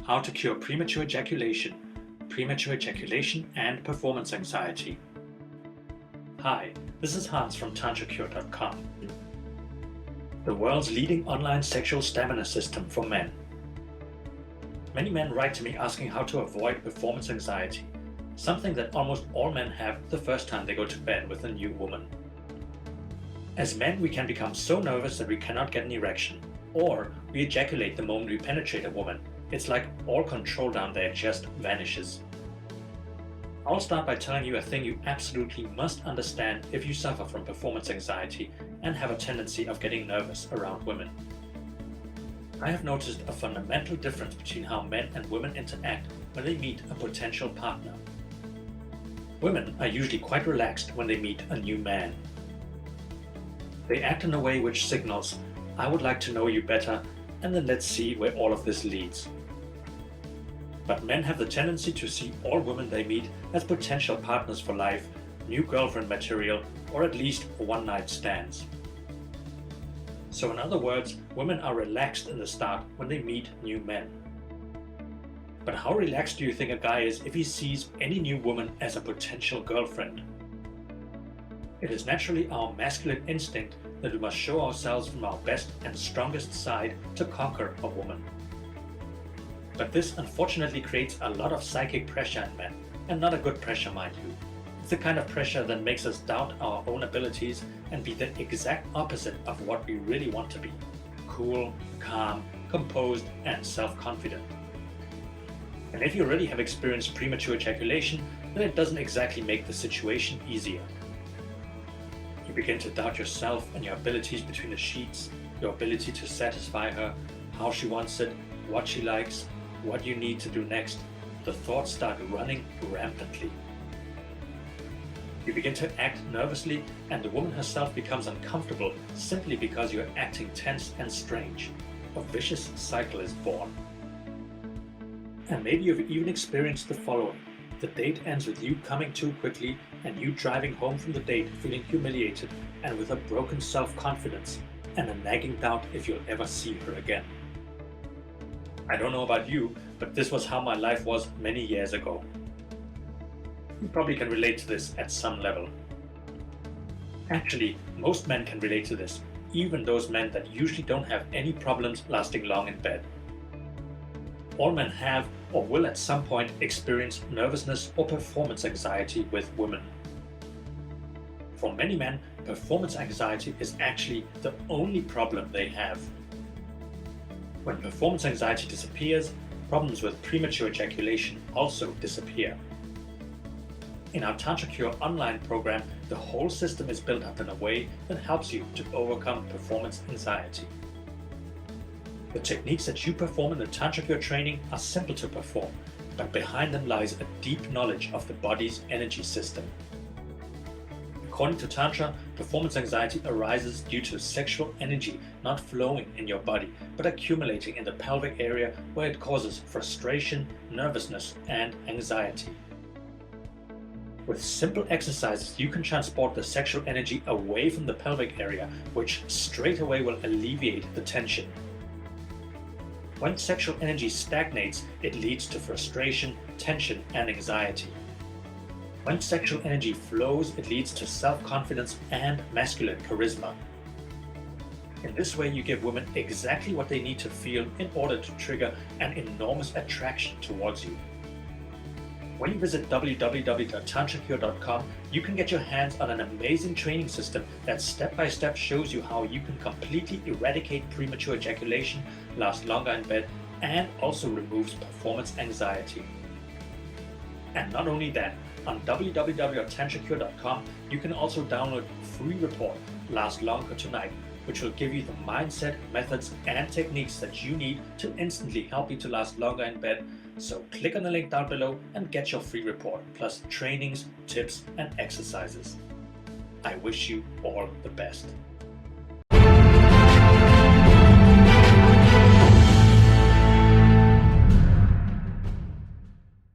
How to cure premature ejaculation, and performance anxiety. Hi, this is Hans from tantracure.com, the world's leading online sexual stamina system for men. Many men write to me asking how to avoid performance anxiety, something that almost all men have the first time they go to bed with a new woman. As men, we can become so nervous that we cannot get an erection, or we ejaculate the moment we penetrate a woman. It's like all control down there just vanishes. I'll start by telling you a thing you absolutely must understand if you suffer from performance anxiety and have a tendency of getting nervous around women. I have noticed a fundamental difference between how men and women interact when they meet a potential partner. Women are usually quite relaxed when they meet a new man. They act in a way which signals, "I would like to know you better, and then let's see where all of this leads." But men have the tendency to see all women they meet as potential partners for life, new girlfriend material, or at least one-night stands. So in other words, women are relaxed in the start when they meet new men. But how relaxed do you think a guy is if he sees any new woman as a potential girlfriend? It is naturally our masculine instinct that we must show ourselves from our best and strongest side to conquer a woman. But this unfortunately creates a lot of psychic pressure in men, and not a good pressure, mind you. It's the kind of pressure that makes us doubt our own abilities and be the exact opposite of what we really want to be: cool, calm, composed, and self-confident. And if you already have experienced premature ejaculation, then it doesn't exactly make the situation easier. You begin to doubt yourself and your abilities between the sheets, your ability to satisfy her, how she wants it, what she likes, what you need to do next. The thoughts start running rampantly. You begin to act nervously, and the woman herself becomes uncomfortable simply because you're acting tense and strange. A vicious cycle is born. And maybe you've even experienced the following. The date ends with you coming too quickly and you driving home from the date feeling humiliated and with a broken self-confidence and a nagging doubt if you'll ever see her again. I don't know about you, but this was how my life was many years ago. You probably can relate to this at some level. Actually, most men can relate to this, even those men that usually don't have any problems lasting long in bed. All men have or will at some point experience nervousness or performance anxiety with women. For many men, performance anxiety is actually the only problem they have. When performance anxiety disappears, problems with premature ejaculation also disappear. In our TantraCure online program, the whole system is built up in a way that helps you to overcome performance anxiety. The techniques that you perform in the TantraCure training are simple to perform, but behind them lies a deep knowledge of the body's energy system. According to Tantra, performance anxiety arises due to sexual energy not flowing in your body, but accumulating in the pelvic area where it causes frustration, nervousness, and anxiety. With simple exercises, you can transport the sexual energy away from the pelvic area, which straight away will alleviate the tension. When sexual energy stagnates, it leads to frustration, tension, and anxiety. When sexual energy flows, it leads to self-confidence and masculine charisma. In this way, you give women exactly what they need to feel in order to trigger an enormous attraction towards you. When you visit www.tantracure.com, you can get your hands on an amazing training system that step-by-step shows you how you can completely eradicate premature ejaculation, last longer in bed, and also removes performance anxiety. And not only that, on www.tantracure.com, you can also download a free report, Last Longer Tonight, which will give you the mindset, methods, and techniques that you need to instantly help you to last longer in bed. So click on the link down below and get your free report, plus trainings, tips, and exercises. I wish you all the best.